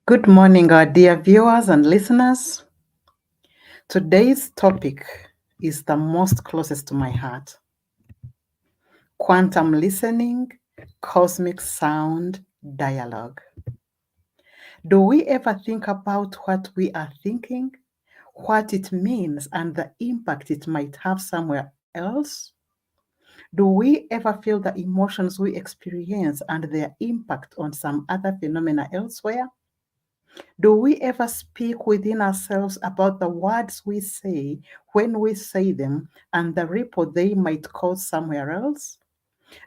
Good morning, our dear viewers and listeners. Today's topic is the most closest to my heart: quantum listening, cosmic sound dialogue. Do we ever think about what we are thinking, what it means, and the impact it might have somewhere else? Do we ever feel the emotions we experience and their impact on some other phenomena elsewhere? Do we ever speak within ourselves about the words we say when we say them and the ripple they might cause somewhere else?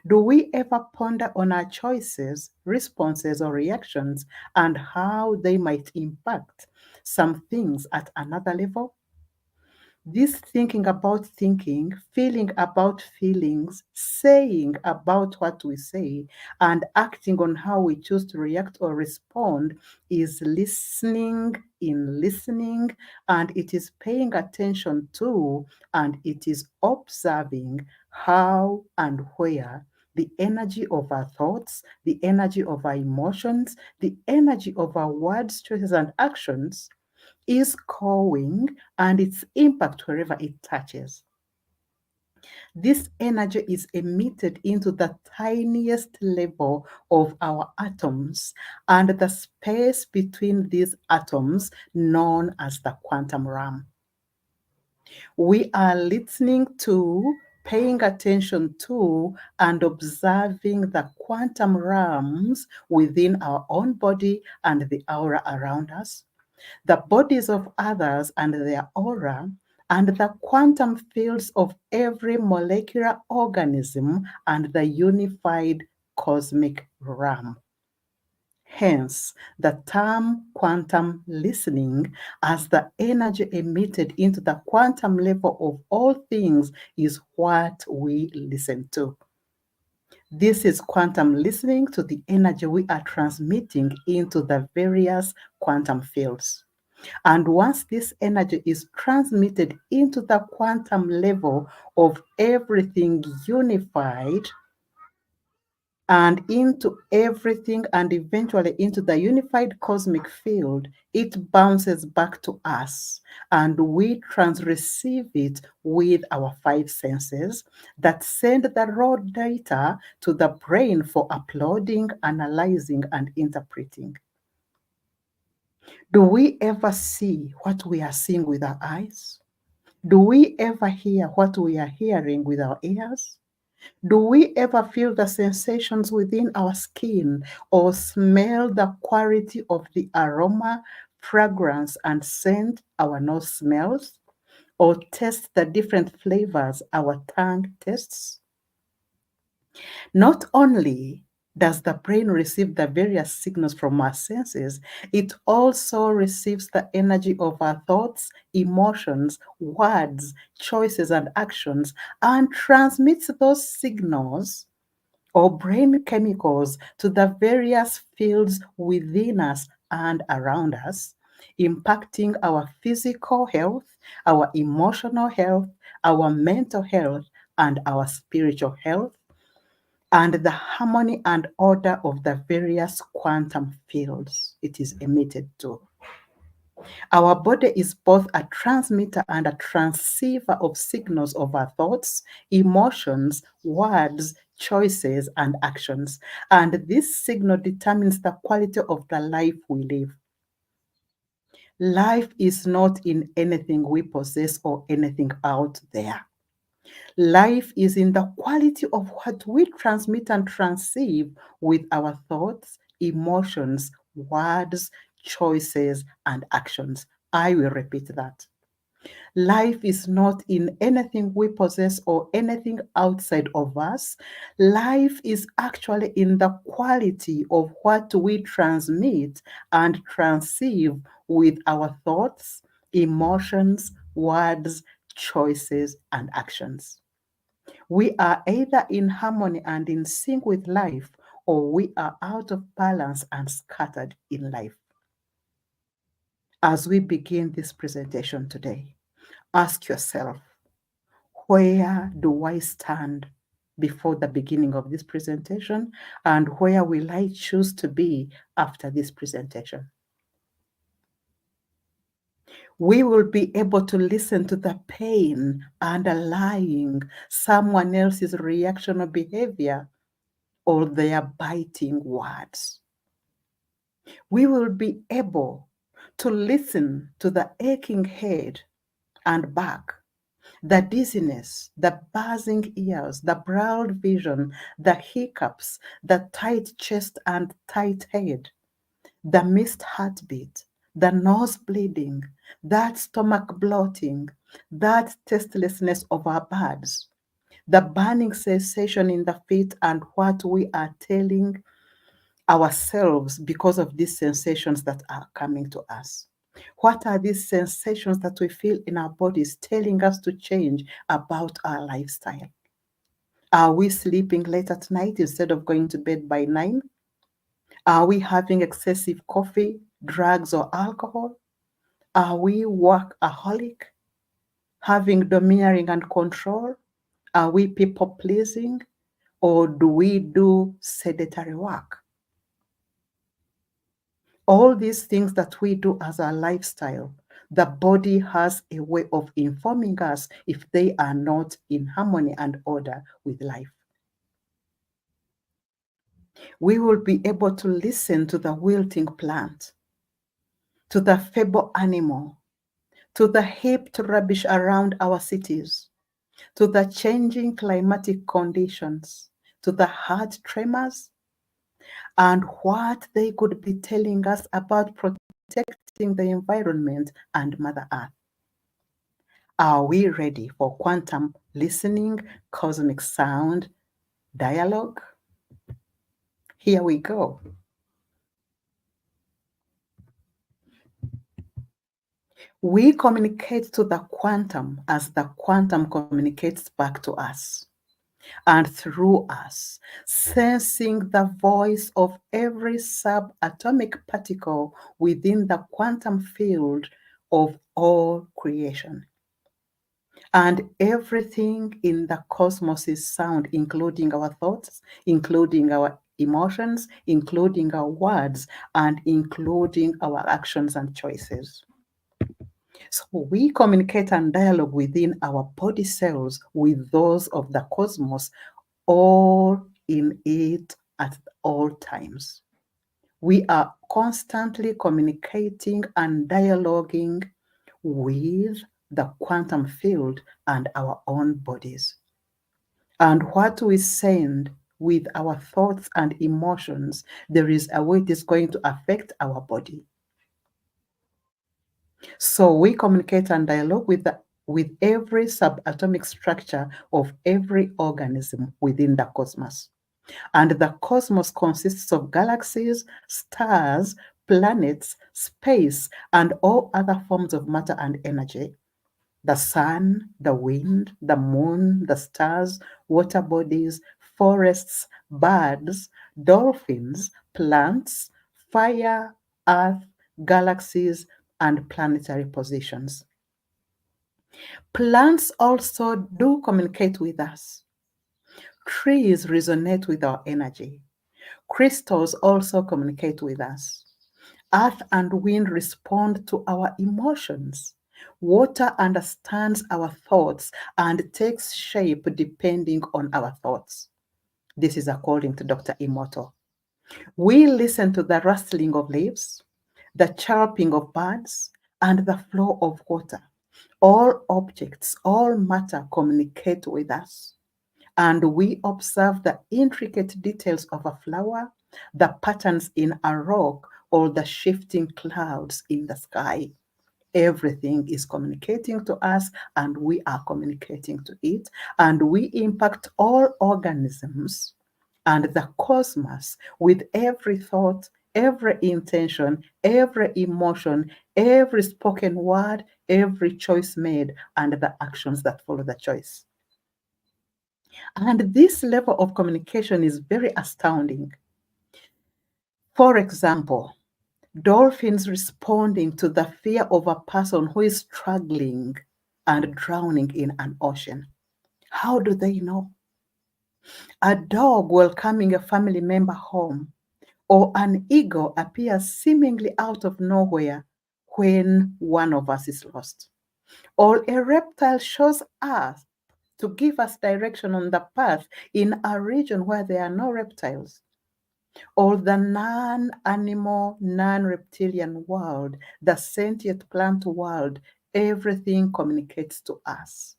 Do we ever ponder on our choices, responses, or reactions and how they might impact some things at another level? This thinking about thinking, feeling about feelings, saying about what we say, and acting on how we choose to react or respond is listening in listening, and it is paying attention to, and it is observing how and where the energy of our thoughts, the energy of our emotions, the energy of our words, choices, and actions is going and its impact wherever it touches. This energy is emitted into the tiniest level of our atoms and the space between these atoms known as the quantum realm. We are listening to, paying attention to, and observing the quantum realms within our own body and the aura around us, the bodies of others and their aura, and the quantum fields of every molecular organism and the unified cosmic realm. Hence, the term quantum listening, as the energy emitted into the quantum level of all things, is what we listen to. This is quantum listening to the energy we are transmitting into the various quantum fields. And once this energy is transmitted into the quantum level of everything unified and into everything and eventually into the unified cosmic field, it bounces back to us and we transreceive it with our five senses that send the raw data to the brain for uploading, analyzing, and interpreting. Do we ever see what we are seeing with our eyes? Do we ever hear what we are hearing with our ears? Do we ever feel the sensations within our skin or smell the quality of the aroma, fragrance, and scent our nose smells? Or taste the different flavors our tongue tastes? Not only does the brain receive the various signals from our senses, it also receives the energy of our thoughts, emotions, words, choices, and actions, and transmits those signals or brain chemicals to the various fields within us and around us, impacting our physical health, our emotional health, our mental health, and our spiritual health, and the harmony and order of the various quantum fields it is emitted to. Our body is both a transmitter and a transceiver of signals of our thoughts, emotions, words, choices, and actions. And this signal determines the quality of the life we live. Life is not in anything we possess or anything out there. Life is in the quality of what we transmit and transceive with our thoughts, emotions, words, choices, and actions. I will repeat that. Life is not in anything we possess or anything outside of us. Life is actually in the quality of what we transmit and transceive with our thoughts, emotions, words, choices, and actions. We are either in harmony and in sync with life, or we are out of balance and scattered in life. As we begin this presentation today, ask yourself, where do I stand before the beginning of this presentation, and where will I choose to be after this presentation? We will be able to listen to the pain underlying someone else's reaction or behavior or their biting words. We will be able to listen to the aching head and back, the dizziness, the buzzing ears, the blurred vision, the hiccups, the tight chest and tight head, the missed heartbeat, the nose bleeding, that stomach bloating, that tastelessness of our birds, the burning sensation in the feet, and what we are telling ourselves because of these sensations that are coming to us. What are these sensations that we feel in our bodies telling us to change about our lifestyle? Are we sleeping late at night instead of going to bed by 9? Are we having excessive coffee, drugs, or alcohol? Are we workaholic, having domineering and control? Are we people pleasing, or do we do sedentary work? All these things that we do as our lifestyle, the body has a way of informing us if they are not in harmony and order with life. We will be able to listen to the wilting plant, to the feeble animal, to the heaped rubbish around our cities, to the changing climatic conditions, to the heart tremors, and what they could be telling us about protecting the environment and Mother Earth. Are we ready for quantum listening, cosmic sound dialogue? Here we go. We communicate to the quantum as the quantum communicates back to us and through us, sensing the voice of every subatomic particle within the quantum field of all creation. And everything in the cosmos is sound, including our thoughts, including our emotions, including our words, and including our actions and choices. So we communicate and dialogue within our body cells with those of the cosmos, all in it at all times. We are constantly communicating and dialoguing with the quantum field and our own bodies. And what we send with our thoughts and emotions, there is a way it is going to affect our body. So we communicate and dialogue with every subatomic structure of every organism within the cosmos. And the cosmos consists of galaxies, stars, planets, space, and all other forms of matter and energy. The sun, the wind, the moon, the stars, water bodies, forests, birds, dolphins, plants, fire, earth, galaxies, and planetary positions. Plants also do communicate with us. Trees resonate with our energy. Crystals also communicate with us. Earth and wind respond to our emotions. Water understands our thoughts and takes shape depending on our thoughts. This is according to Dr. Emoto. We listen to the rustling of leaves, the chirping of birds, and the flow of water. All objects, all matter communicate with us. And we observe the intricate details of a flower, the patterns in a rock, or the shifting clouds in the sky. Everything is communicating to us, and we are communicating to it, and we impact all organisms and the cosmos with every thought, every intention, every emotion, every spoken word, every choice made, and the actions that follow the choice. And this level of communication is very astounding. For example, dolphins responding to the fear of a person who is struggling and drowning in an ocean. How do they know? A dog welcoming a family member home, or an eagle appears seemingly out of nowhere when one of us is lost. Or a reptile shows us to give us direction on the path in a region where there are no reptiles. Or the non-animal, non-reptilian world, the sentient plant world, everything communicates to us.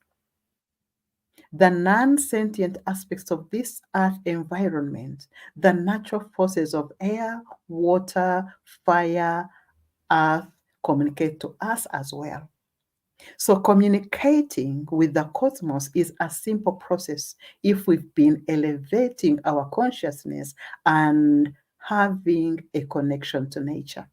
The non-sentient aspects of this earth environment, the natural forces of air, water, fire, earth, communicate to us as well. So communicating with the cosmos is a simple process if we've been elevating our consciousness and having a connection to nature.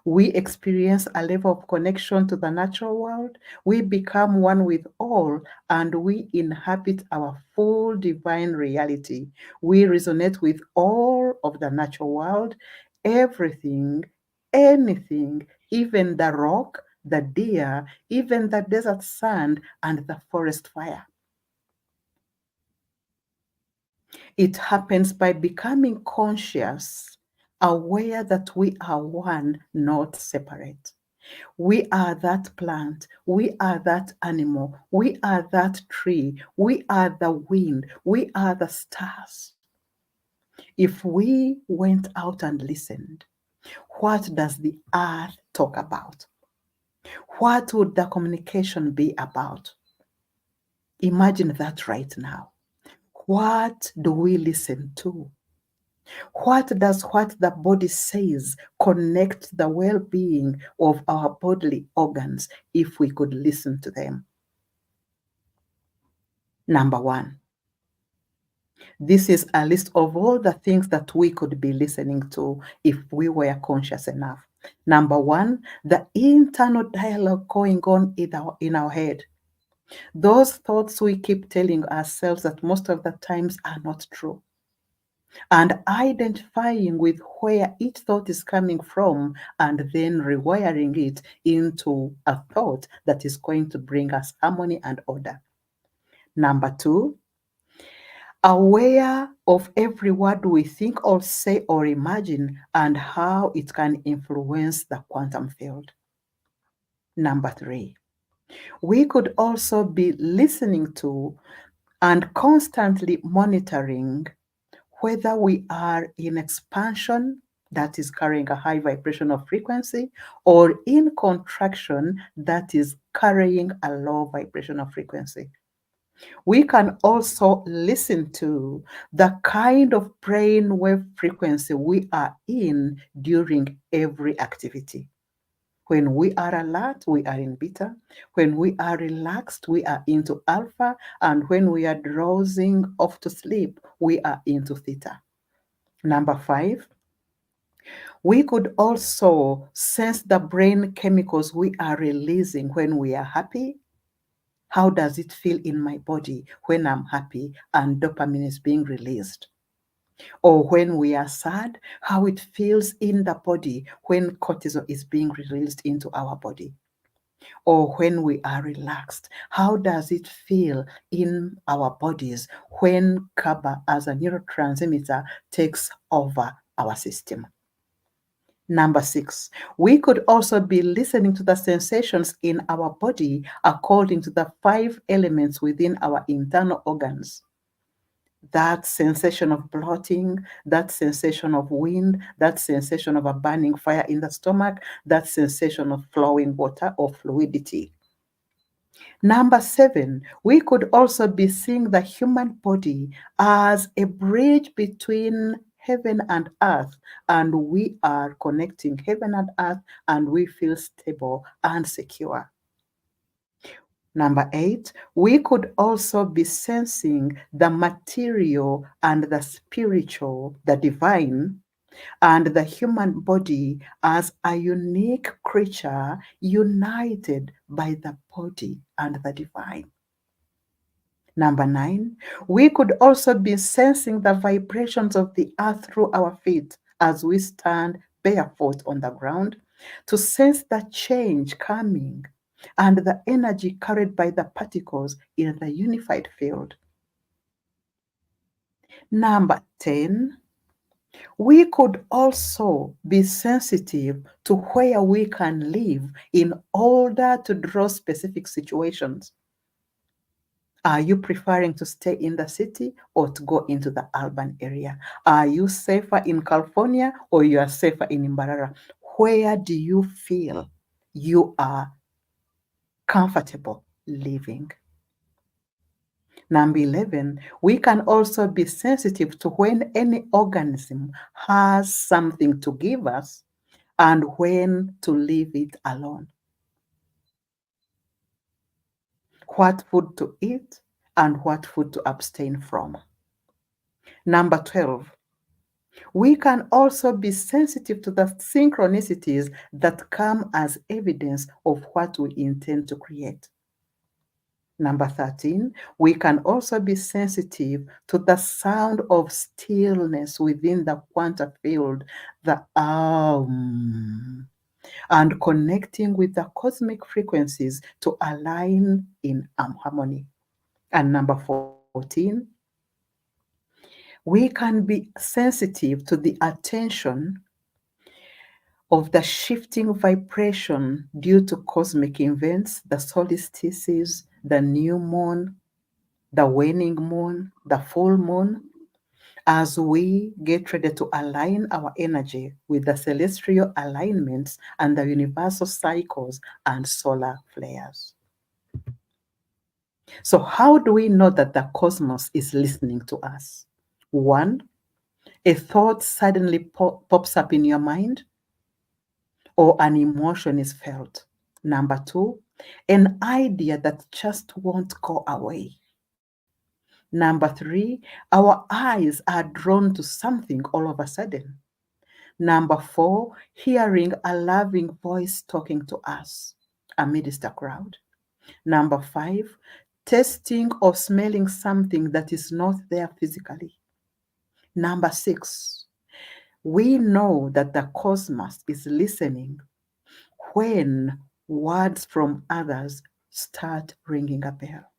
We experience a level of connection to the natural world. We become one with all, and we inhabit our full divine reality. We resonate with all of the natural world, everything, anything, even the rock, the deer, even the desert sand, and the forest fire. It happens by becoming conscious, aware that we are one, not separate. We are that plant. We are that animal. We are that tree. We are the wind. We are the stars. If we went out and listened, what does the earth talk about? What would the communication be about? Imagine that right now. What do we listen to? What does what the body says connect the well-being of our bodily organs if we could listen to them? Number one, this is a list of all the things that we could be listening to if we were conscious enough. Number one, the internal dialogue going on in our head. Those thoughts we keep telling ourselves that most of the times are not true. And identifying with where each thought is coming from and then rewiring it into a thought that is going to bring us harmony and order. Number two, aware of every word we think or say or imagine and how it can influence the quantum field. Number three, we could also be listening to and constantly monitoring whether we are in expansion, that is carrying a high vibrational frequency, or in contraction, that is carrying a low vibrational frequency. We can also listen to the kind of brain wave frequency we are in during every activity. When we are alert, we are in beta. When we are relaxed, we are into alpha. And when we are drowsing off to sleep, we are into theta. Number five, we could also sense the brain chemicals we are releasing when we are happy. How does it feel in my body when I'm happy and dopamine is being released? Or when we are sad, how it feels in the body when cortisol is being released into our body? Or when we are relaxed, how does it feel in our bodies when GABA as a neurotransmitter takes over our system? Number six, we could also be listening to the sensations in our body according to the 5 elements within our internal organs. That sensation of bloating, that sensation of wind, that sensation of a burning fire in the stomach, that sensation of flowing water or fluidity. Number seven, we could also be seeing the human body as a bridge between heaven and earth, and we are connecting heaven and earth, and we feel stable and secure. Number eight, we could also be sensing the material and the spiritual, the divine, and the human body as a unique creature united by the body and the divine. Number nine, we could also be sensing the vibrations of the earth through our feet as we stand barefoot on the ground to sense the change coming and the energy carried by the particles in the unified field. Number 10, We could also be sensitive to where we can live in order to draw specific situations. Are you preferring to stay in the city or to go into the urban area? Are you safer in California or you are safer in Mbarara? Where do you feel you are comfortable living? Number 11, we can also be sensitive to when any organism has something to give us and when to leave it alone. What food to eat and what food to abstain from. Number 12, we can also be sensitive to the synchronicities that come as evidence of what we intend to create. Number 13, we can also be sensitive to the sound of stillness within the quantum field, the and connecting with the cosmic frequencies to align in harmony. And number 14, we can be sensitive to the attention of the shifting vibration due to cosmic events, the solstices, the new moon, the waning moon, the full moon, as we get ready to align our energy with the celestial alignments and the universal cycles and solar flares. So, how do we know that the cosmos is listening to us? One, a thought suddenly pops up in your mind, or an emotion is felt. Number two, an idea that just won't go away. Number three, our eyes are drawn to something all of a sudden. Number four, hearing a loving voice talking to us amidst a crowd. Number five, tasting or smelling something that is not there physically. Number six, we know that the cosmos is listening when words from others start ringing a bell.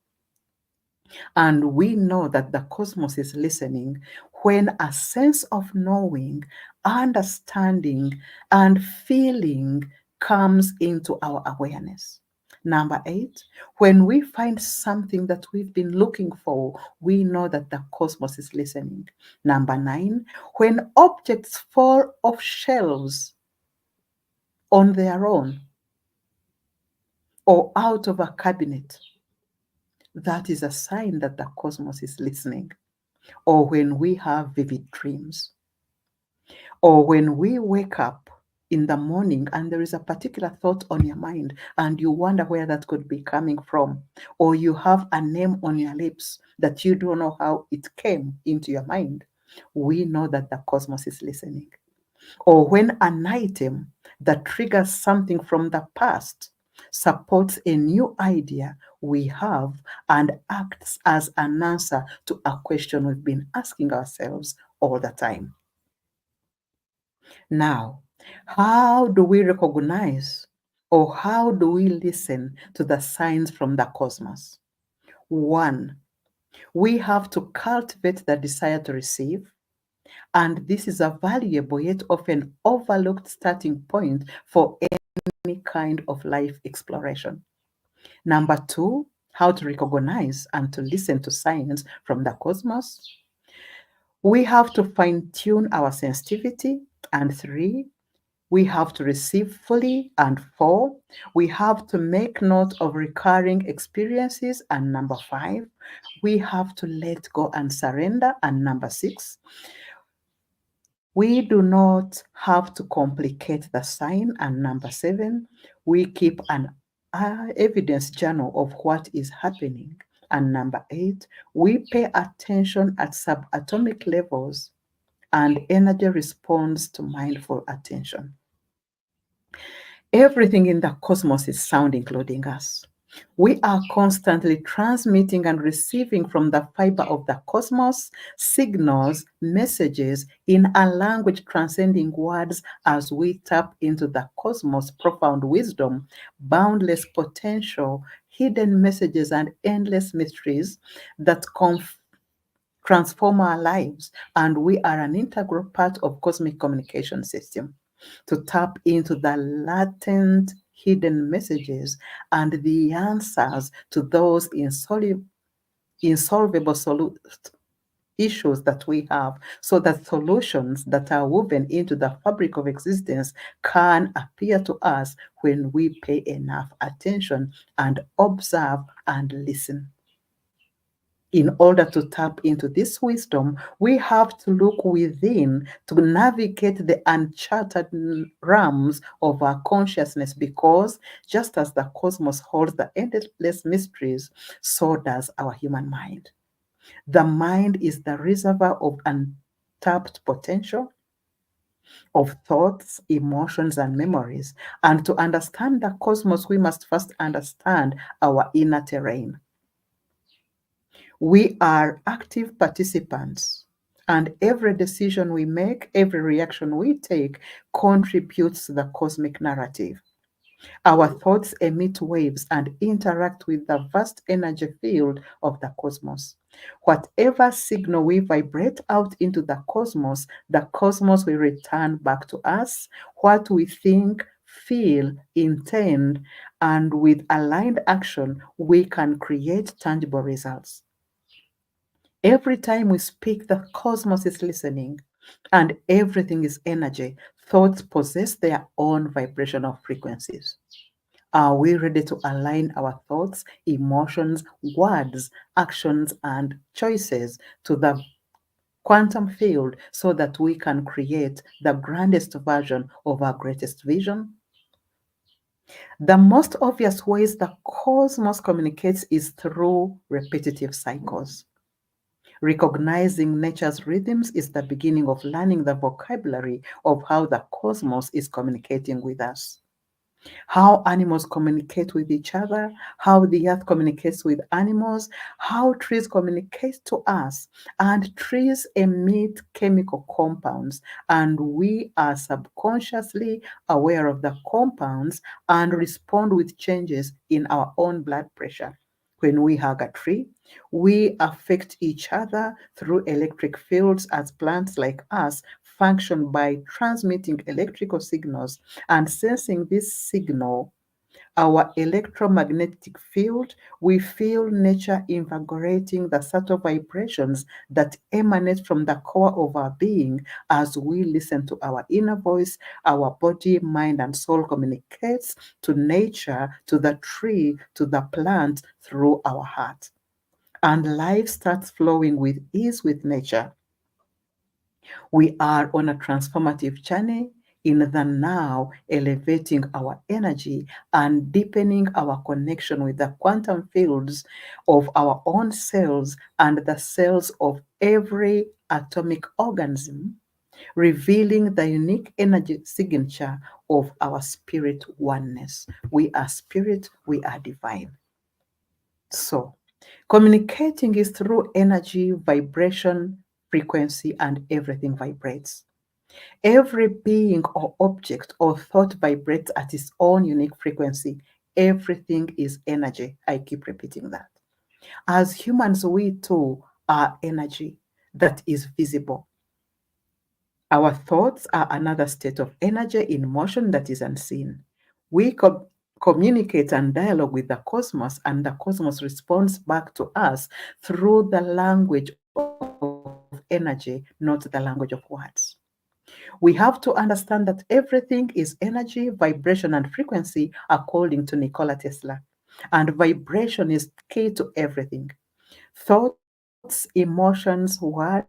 And we know that the cosmos is listening when a sense of knowing, understanding, and feeling comes into our awareness. Number eight, when we find something that we've been looking for, we know that the cosmos is listening. Number nine, when objects fall off shelves on their own or out of a cabinet, that is a sign that the cosmos is listening. Or when we have vivid dreams, or when we wake up in the morning and there is a particular thought on your mind and you wonder where that could be coming from, or you have a name on your lips that you don't know how it came into your mind, we know that the cosmos is listening. Or when an item that triggers something from the past supports a new idea we have and acts as an answer to a question we've been asking ourselves all the time. Now, how do we recognize or how do we listen to the signs from the cosmos? One, we have to cultivate the desire to receive. And this is a valuable yet often overlooked starting point for any kind of life exploration. Number two, how to recognize and to listen to signs from the cosmos. We have to fine tune our sensitivity. And three, we have to receive fully. And four, we have to make note of recurring experiences. And number five, we have to let go and surrender. And number six, we do not have to complicate the sign. And number seven, we keep an evidence journal of what is happening. And number eight, we pay attention at subatomic levels and energy responds to mindful attention. Everything in the cosmos is sound, including us. We are constantly transmitting and receiving from the fiber of the cosmos signals, messages in a language transcending words as we tap into the cosmos' profound wisdom, boundless potential, hidden messages, and endless mysteries that transform our lives, and we are an integral part of cosmic communication system to tap into the latent hidden messages and the answers to those insolvable issues that we have, so that solutions that are woven into the fabric of existence can appear to us when we pay enough attention and observe and listen. In order to tap into this wisdom, we have to look within to navigate the uncharted realms of our consciousness, because just as the cosmos holds the endless mysteries, so does our human mind. The mind is the reservoir of untapped potential, of thoughts, emotions, and memories. And to understand the cosmos, we must first understand our inner terrain. We are active participants, and every decision we make, every reaction we take, contributes to the cosmic narrative. Our thoughts emit waves and interact with the vast energy field of the cosmos. Whatever signal we vibrate out into the cosmos will return back to us. What we think, feel, intend, and with aligned action, we can create tangible results. Every time we speak, the cosmos is listening, and everything is energy. Thoughts possess their own vibrational frequencies. Are we ready to align our thoughts, emotions, words, actions, and choices to the quantum field so that we can create the grandest version of our greatest vision? The most obvious ways the cosmos communicates is through repetitive cycles. Recognizing nature's rhythms is the beginning of learning the vocabulary of how the cosmos is communicating with us. How animals communicate with each other, how the earth communicates with animals, how trees communicate to us. And trees emit chemical compounds, and we are subconsciously aware of the compounds and respond with changes in our own blood pressure. When we hug a tree, we affect each other through electric fields, as plants like us function by transmitting electrical signals and sensing this signal, our electromagnetic field, we feel nature invigorating the subtle vibrations that emanate from the core of our being. As we listen to our inner voice, our body, mind, and soul communicates to nature, to the tree, to the plant through our heart. And life starts flowing with ease with nature. We are on a transformative journey in the now, elevating our energy and deepening our connection with the quantum fields of our own cells and the cells of every atomic organism, revealing the unique energy signature of our spirit oneness. We are spirit, we are divine. So, communicating is through energy, vibration, frequency, and everything vibrates. Every being or object or thought vibrates at its own unique frequency. Everything is energy. I keep repeating that. As humans, we too are energy that is visible. Our thoughts are another state of energy in motion that is unseen. We communicate and dialogue with the cosmos, and the cosmos responds back to us through the language of energy, not the language of words. We have to understand that everything is energy, vibration, and frequency, according to Nikola Tesla. And vibration is key to everything. Thoughts, emotions, words,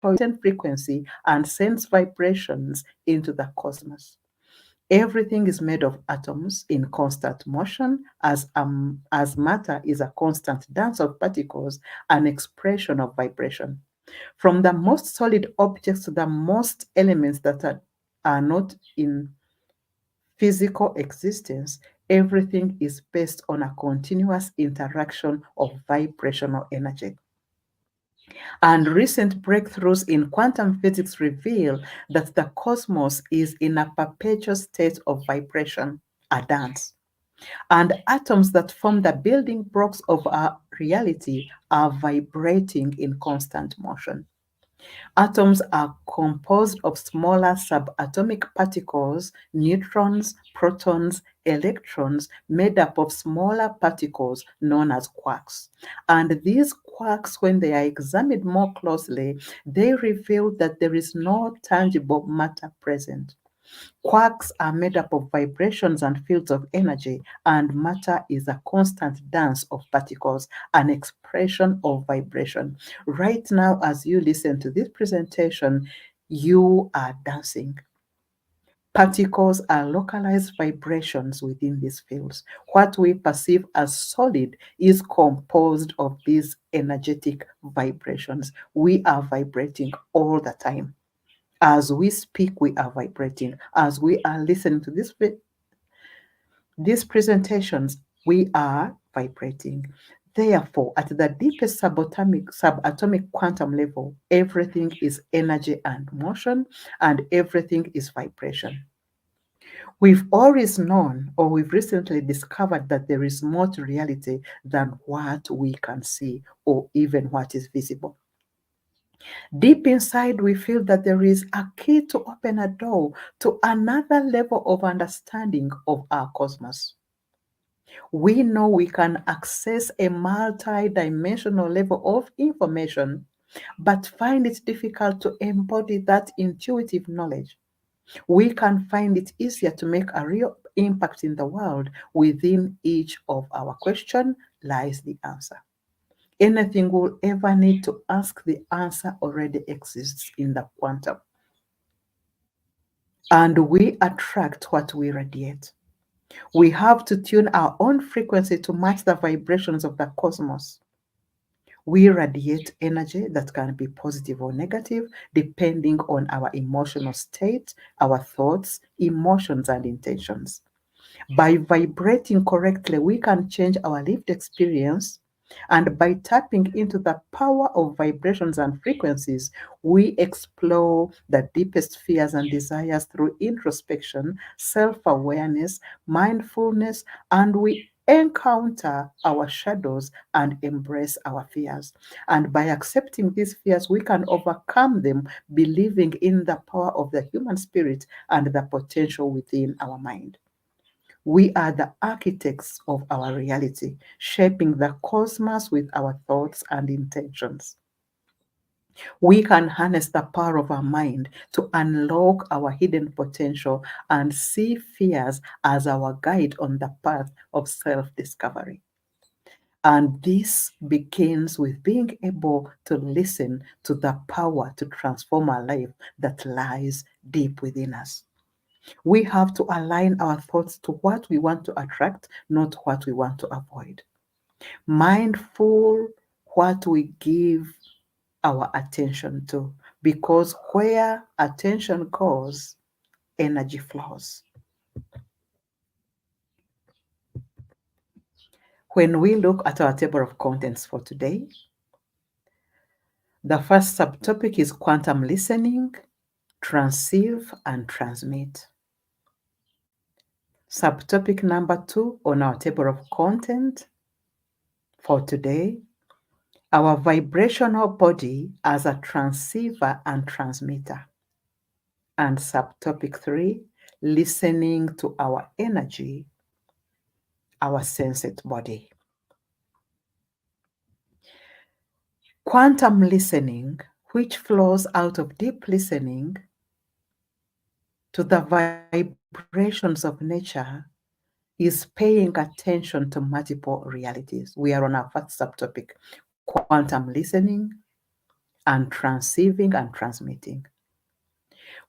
choices, frequency, and sends vibrations into the cosmos. Everything is made of atoms in constant motion, as matter is a constant dance of particles, an expression of vibration. From the most solid objects to the most elements that are not in physical existence, everything is based on a continuous interaction of vibrational energy. And recent breakthroughs in quantum physics reveal that the cosmos is in a perpetual state of vibration, a dance. And atoms that form the building blocks of our reality are vibrating in constant motion. Atoms are composed of smaller subatomic particles, neutrons, protons, electrons, made up of smaller particles known as quarks. And these quarks, when they are examined more closely, they reveal that there is no tangible matter present. Quarks are made up of vibrations and fields of energy, and matter is a constant dance of particles, an expression of vibration. Right now, as you listen to this presentation, you are dancing. Particles are localized vibrations within these fields. What we perceive as solid is composed of these energetic vibrations. We are vibrating all the time. As we speak, we are vibrating. As we are listening to these presentations, we are vibrating. Therefore, at the deepest subatomic quantum level, everything is energy and motion, and everything is vibration. We've always known, or we've recently discovered, that there is more to reality than what we can see or even what is visible. Deep inside, we feel that there is a key to open a door to another level of understanding of our cosmos. We know we can access a multi-dimensional level of information, but find it difficult to embody that intuitive knowledge. We can find it easier to make a real impact in the world. Within each of our question lies the answer. Anything we'll ever need to ask, the answer already exists in the quantum. And we attract what we radiate. We have to tune our own frequency to match the vibrations of the cosmos. We radiate energy that can be positive or negative depending on our emotional state, our thoughts, emotions, and intentions. By vibrating correctly, we can change our lived experience. And by tapping into the power of vibrations and frequencies, we explore the deepest fears and desires through introspection, self awareness, mindfulness, and we encounter our shadows and embrace our fears. And by accepting these fears, we can overcome them, believing in the power of the human spirit and the potential within our mind. We are the architects of our reality, shaping the cosmos with our thoughts and intentions. We can harness the power of our mind to unlock our hidden potential and see fears as our guide on the path of self discovery. And this begins with being able to listen to the power to transform our life that lies deep within us. We have to align our thoughts to what we want to attract, not what we want to avoid. Mindful what we give our attention to, because where attention goes, energy flows. When we look at our table of contents for today, the first subtopic is quantum listening, transceive, and transmit. Subtopic number 2 on our table of content for today, our vibrational body as a transceiver and transmitter. And subtopic 3, listening to our energy, our sensate body. Quantum listening, which flows out of deep listening to the vibrations of nature, is paying attention to multiple realities. We are on our first subtopic, quantum listening and transceiving and transmitting.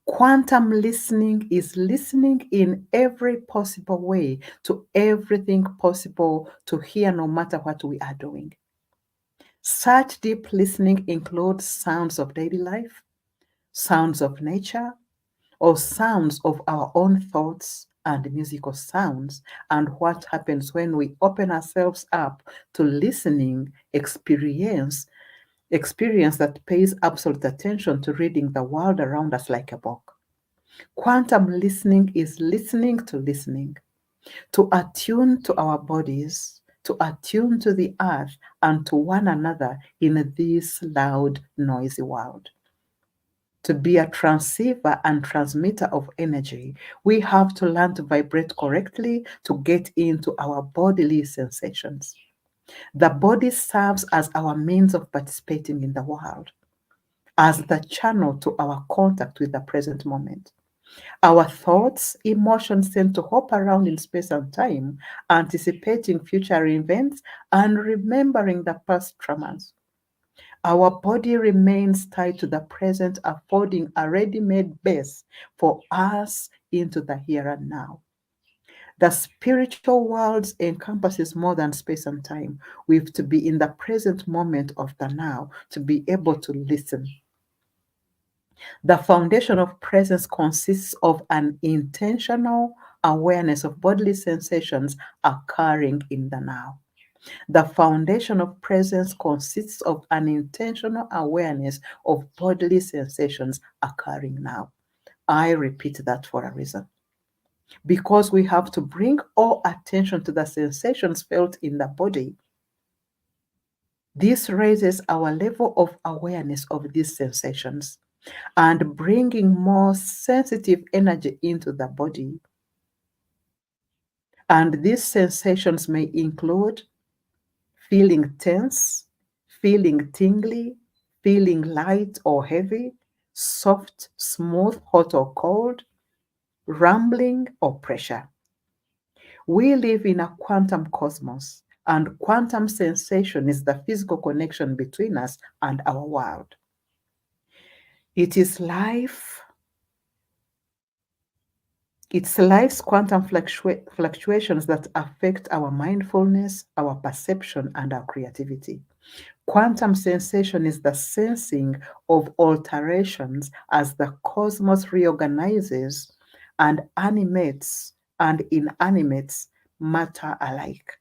Quantum listening is listening in every possible way to everything possible to hear, no matter what we are doing. Such deep listening includes sounds of daily life, sounds of nature, or sounds of our own thoughts and musical sounds, and what happens when we open ourselves up to listening experience that pays absolute attention to reading the world around us like a book. Quantum listening is listening to listening. to attune to our bodies, to attune to the earth and to one another in this loud, noisy world. To be a transceiver and transmitter of energy, we have to learn to vibrate correctly to get into our bodily sensations. The body serves as our means of participating in the world, as the channel to our contact with the present moment. Our thoughts, emotions tend to hop around in space and time, anticipating future events and remembering the past traumas. Our body remains tied to the present, affording a ready-made base for us into the here and now. The spiritual world encompasses more than space and time. We have to be in the present moment of the now to be able to listen. The foundation of presence consists of an intentional awareness of bodily sensations occurring in the now. The foundation of presence consists of an intentional awareness of bodily sensations occurring now. I repeat that for a reason. Because we have to bring all attention to the sensations felt in the body. This raises our level of awareness of these sensations and bringing more sensitive energy into the body. And these sensations may include feeling tense, feeling tingly, feeling light or heavy, soft, smooth, hot or cold, rumbling or pressure. We live in a quantum cosmos, and quantum sensation is the physical connection between us and our world. It is life. It's life's quantum fluctuations that affect our mindfulness, our perception, and our creativity. Quantum sensation is the sensing of alterations as the cosmos reorganizes and animates and inanimates matter alike.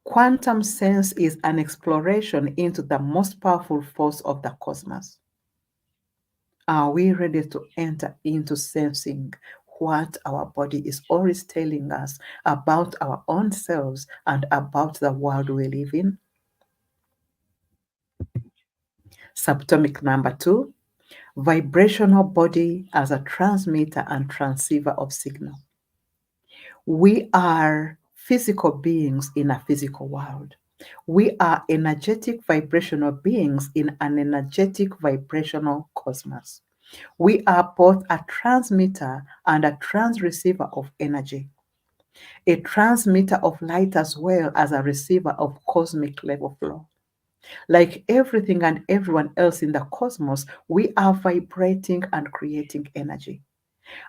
Quantum sense is an exploration into the most powerful force of the cosmos. Are we ready to enter into sensing what our body is always telling us about our own selves and about the world we live in? Subtopic number 2, vibrational body as a transmitter and transceiver of signal. We are physical beings in a physical world. We are energetic vibrational beings in an energetic vibrational cosmos. We are both a transmitter and a transreceiver of energy, a transmitter of light as well as a receiver of cosmic level flow. Like everything and everyone else in the cosmos, we are vibrating and creating energy.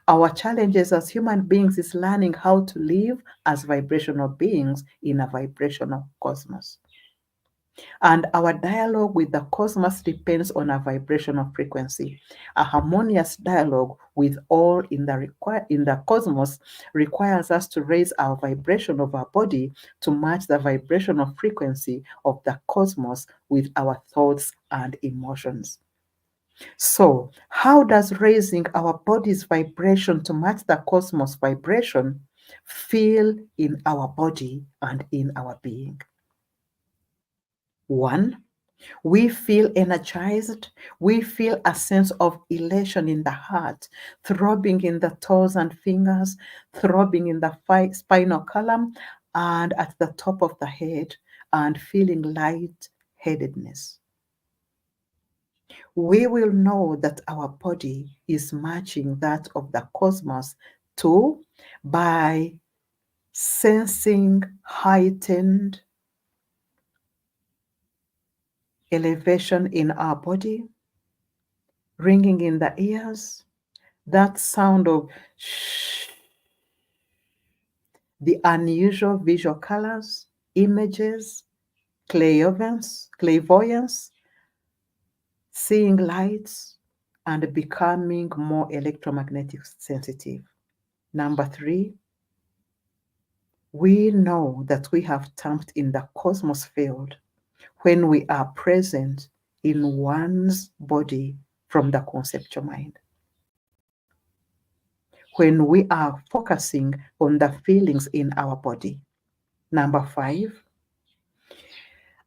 Our challenges as human beings is learning how to live as vibrational beings in a vibrational cosmos. And our dialogue with the cosmos depends on a vibrational frequency. A harmonious dialogue with all in the cosmos requires us to raise our vibration of our body to match the vibrational frequency of the cosmos with our thoughts and emotions. So, how does raising our body's vibration to match the cosmos vibration feel in our body and in our being? 1, we feel energized. We feel a sense of elation in the heart, throbbing in the toes and fingers, throbbing in the spinal column and at the top of the head, and feeling light-headedness. We will know that our body is matching that of the cosmos too by sensing heightened elevation in our body, ringing in the ears, that sound of shh, the unusual visual colors, images, clairvoyance, seeing lights, and becoming more electromagnetic sensitive. Number 3, we know that we have tapped in the cosmos field when we are present in one's body from the conceptual mind. when we are focusing on the feelings in our body. Number 5,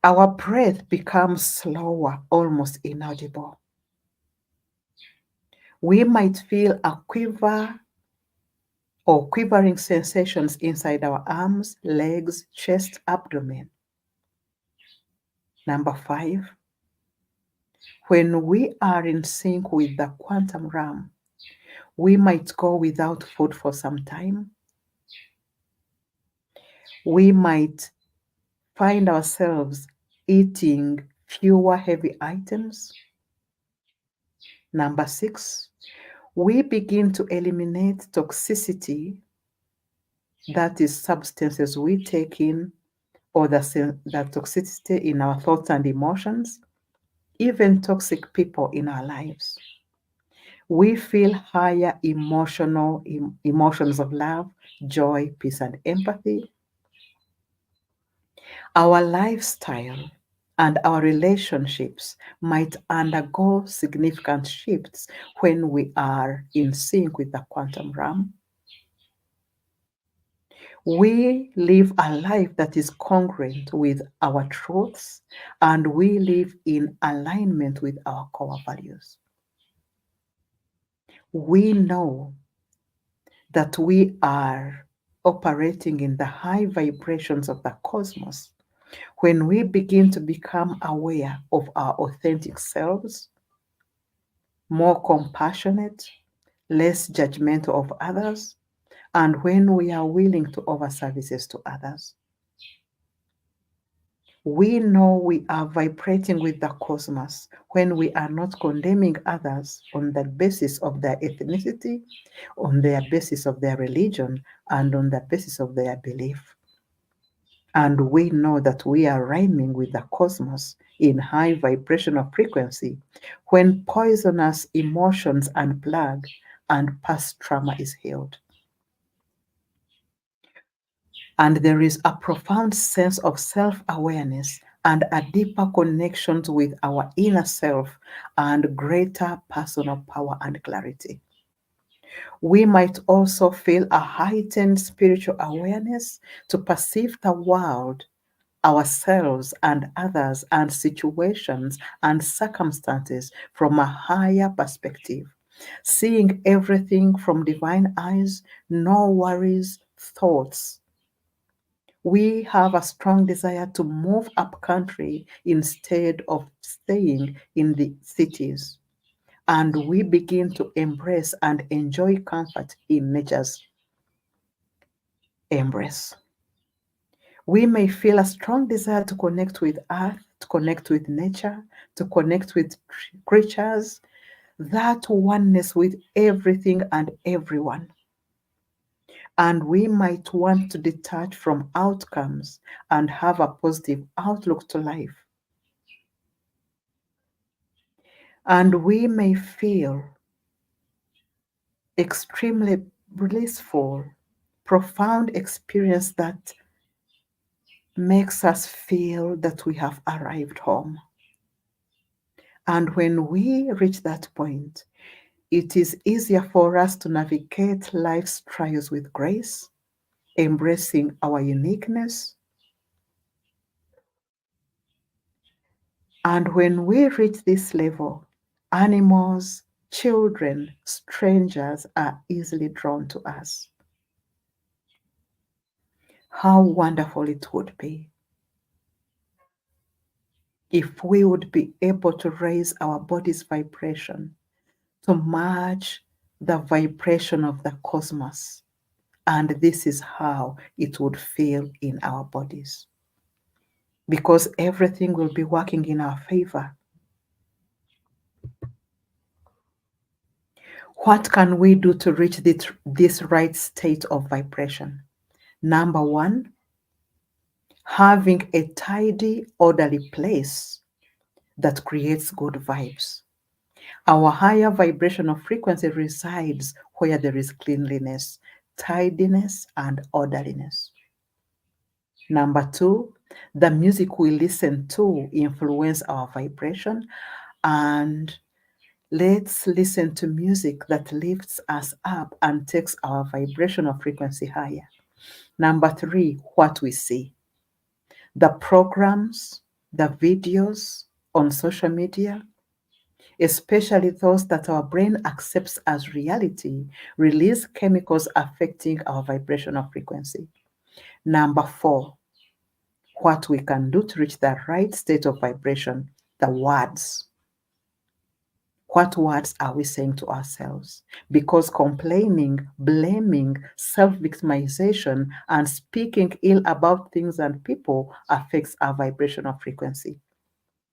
our breath becomes slower, almost inaudible. We might feel a quiver or quivering sensations inside our arms, legs, chest, abdomen. Number 5, when we are in sync with the quantum realm, we might go without food for some time. We might find ourselves eating fewer heavy items. Number 6, we begin to eliminate toxicity, that is, substances we take in, or the toxicity in our thoughts and emotions, even toxic people in our lives. We feel higher emotions of love, joy, peace, and empathy. Our lifestyle and our relationships might undergo significant shifts when we are in sync with the quantum realm. We live a life that is congruent with our truths, and we live in alignment with our core values. We know that we are operating in the high vibrations of the cosmos when we begin to become aware of our authentic selves, more compassionate, less judgmental of others, and when we are willing to offer services to others. We know we are vibrating with the cosmos when we are not condemning others on the basis of their ethnicity, on the basis of their religion, and on the basis of their belief. And we know that we are rhyming with the cosmos in high vibrational frequency when poisonous emotions unplug and past trauma is healed. And there is a profound sense of self-awareness and a deeper connection with our inner self and greater personal power and clarity. We might also feel a heightened spiritual awareness to perceive the world, ourselves, and others, and situations and circumstances from a higher perspective, seeing everything from divine eyes, no worries, thoughts. We have a strong desire to move up country instead of staying in the cities. And we begin to embrace and enjoy comfort in nature's embrace. We may feel a strong desire to connect with earth, to connect with nature, to connect with creatures, that oneness with everything and everyone. And we might want to detach from outcomes and have a positive outlook to life. And we may feel extremely blissful, profound experience that makes us feel that we have arrived home. And when we reach that point, it is easier for us to navigate life's trials with grace, embracing our uniqueness. And when we reach this level, animals, children, strangers are easily drawn to us. How wonderful it would be if we would be able to raise our body's vibration to match the vibration of the cosmos. And this is how it would feel in our bodies. Because everything will be working in our favor. What can we do to reach this right state of vibration? Number 1, having a tidy, orderly place that creates good vibes. Our higher vibrational frequency resides where there is cleanliness, tidiness, and orderliness. Number 2, the music we listen to influence our vibration, and Let's listen to music that lifts us up and takes our vibrational frequency higher. Number three, what we see. The programs, the videos on social media, especially those that our brain accepts as reality, release chemicals affecting our vibrational frequency. Number four, what we can do to reach the right state of vibration, the words. What words are we saying to ourselves? Because complaining, blaming, self victimization, and speaking ill about things and people affects our vibrational frequency.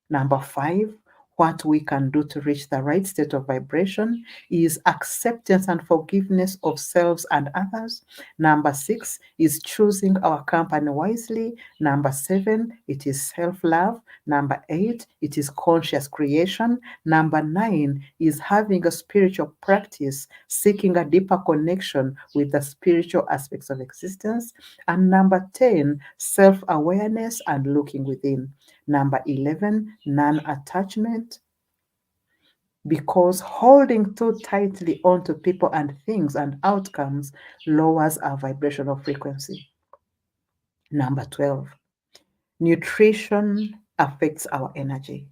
Number five, what we can do to reach the right state of vibration is acceptance and forgiveness of selves and others. Number six is choosing our company wisely. Number seven, it is self love. Number eight, it is conscious creation. Number nine is having a spiritual practice, seeking a deeper connection with the spiritual aspects of existence. And number 10, self awareness and looking within. Number 11, non attachment, because holding too tightly onto people and things and outcomes lowers our vibrational frequency. Number 12, nutrition affects our energy.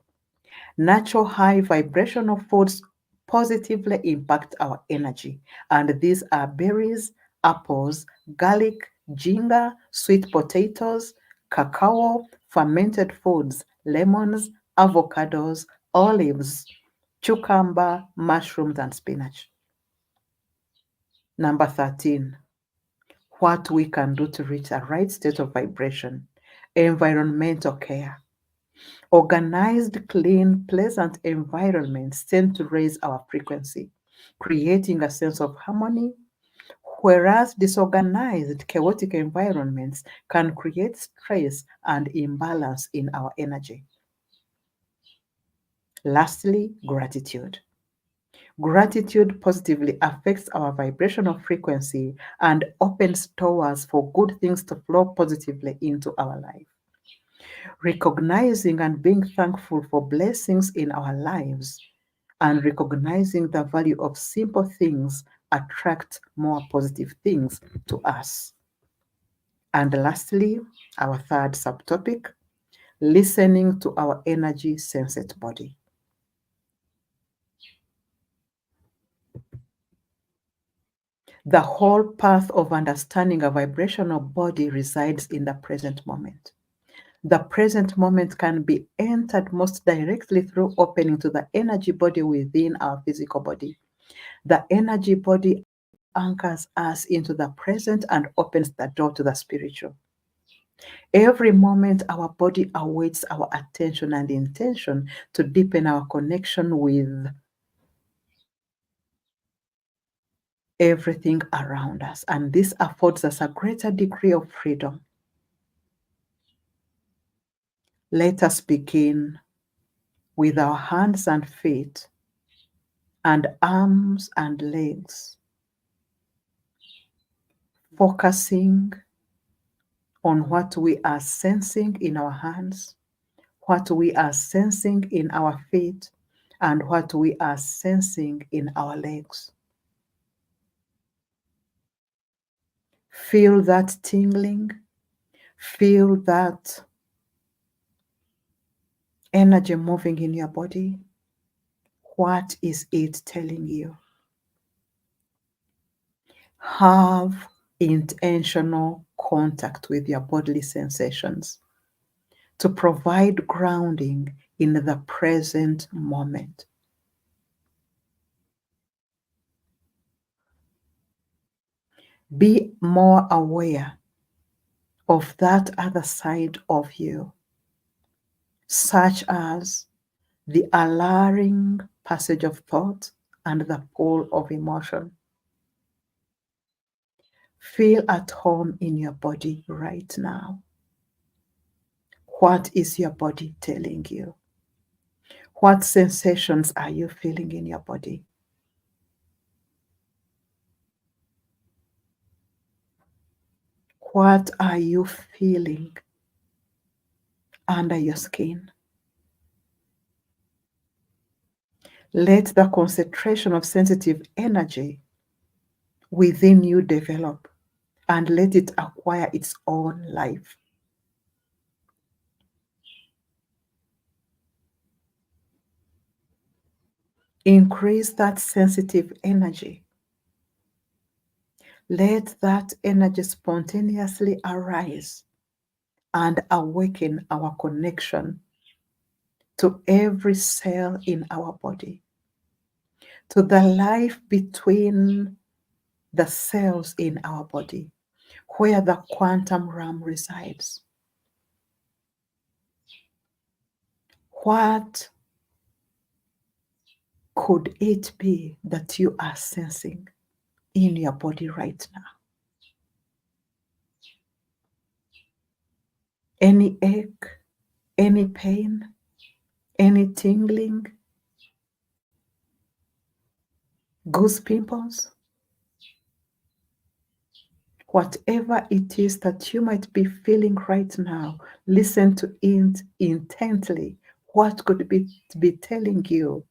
Natural high vibrational foods positively impact our energy, and these are berries, apples, garlic, ginger, sweet potatoes, cacao, fermented foods, lemons, avocados, olives, cucumber, mushrooms, and spinach. Number 13, what we can do to reach a right state of vibration. Environmental care. Organized, clean, pleasant environments tend to raise our frequency, creating a sense of harmony, whereas disorganized, chaotic environments can create stress and imbalance in our energy. Lastly, gratitude. Gratitude positively affects our vibrational frequency and opens doors for good things to flow positively into our life. Recognizing and being thankful for blessings in our lives and recognizing the value of simple things attract more positive things to us. And lastly, our third subtopic, listening to our energy sensate body. The whole path of understanding a vibrational body resides in the present moment. The present moment can be entered most directly through opening to the energy body within our physical body. The energy body anchors us into the present and opens the door to the spiritual. Every moment, our body awaits our attention and intention to deepen our connection with everything around us, and this affords us a greater degree of freedom. Let us begin with our hands and feet and arms and legs, focusing on what we are sensing in our hands, what we are sensing in our feet, and what we are sensing in our legs. Feel that tingling, feel that energy moving in your body. What is it telling you? Have intentional contact with your bodily sensations to provide grounding in the present moment. Be more aware of that other side of you, such as the alluring passage of thought and the pull of emotion. Feel at home in your body right now. What is your body telling you? What sensations are you feeling in your body? What are you feeling under your skin? Let the concentration of sensitive energy within you develop and let it acquire its own life. Increase that sensitive energy. Let that energy spontaneously arise and awaken our connection to every cell in our body, to the life between the cells in our body, where the quantum realm resides. What could it be that you are sensing in your body right now? Any ache, any pain, any tingling, goose pimples? Whatever it is that you might be feeling right now, listen to it intently. What could be telling you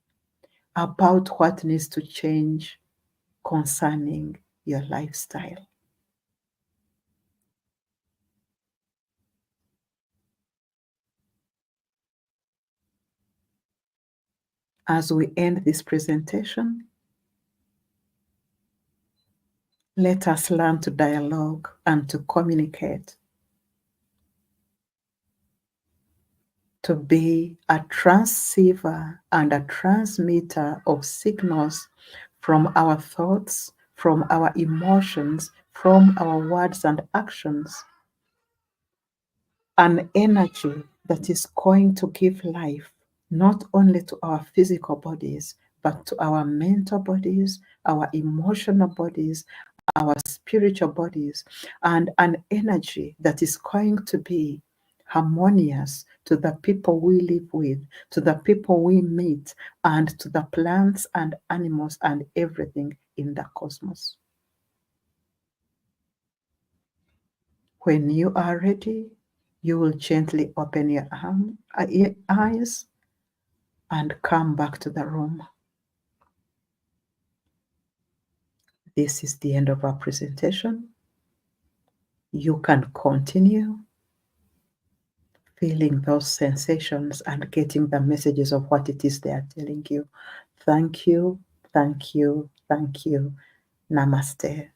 about what needs to change concerning your lifestyle? As we end this presentation, let us learn to dialogue and to communicate, to be a transceiver and a transmitter of signals from our thoughts, from our emotions, from our words and actions, an energy that is going to give life not only to our physical bodies, but to our mental bodies, our emotional bodies, our spiritual bodies, and an energy that is going to be harmonious to the people we live with, to the people we meet, and to the plants and animals and everything in the cosmos. When you are ready, you will gently open your eyes and come back to the room. This is the end of our presentation. You can continue feeling those sensations and getting the messages of what it is they are telling you. Thank you, thank you, thank you. Namaste.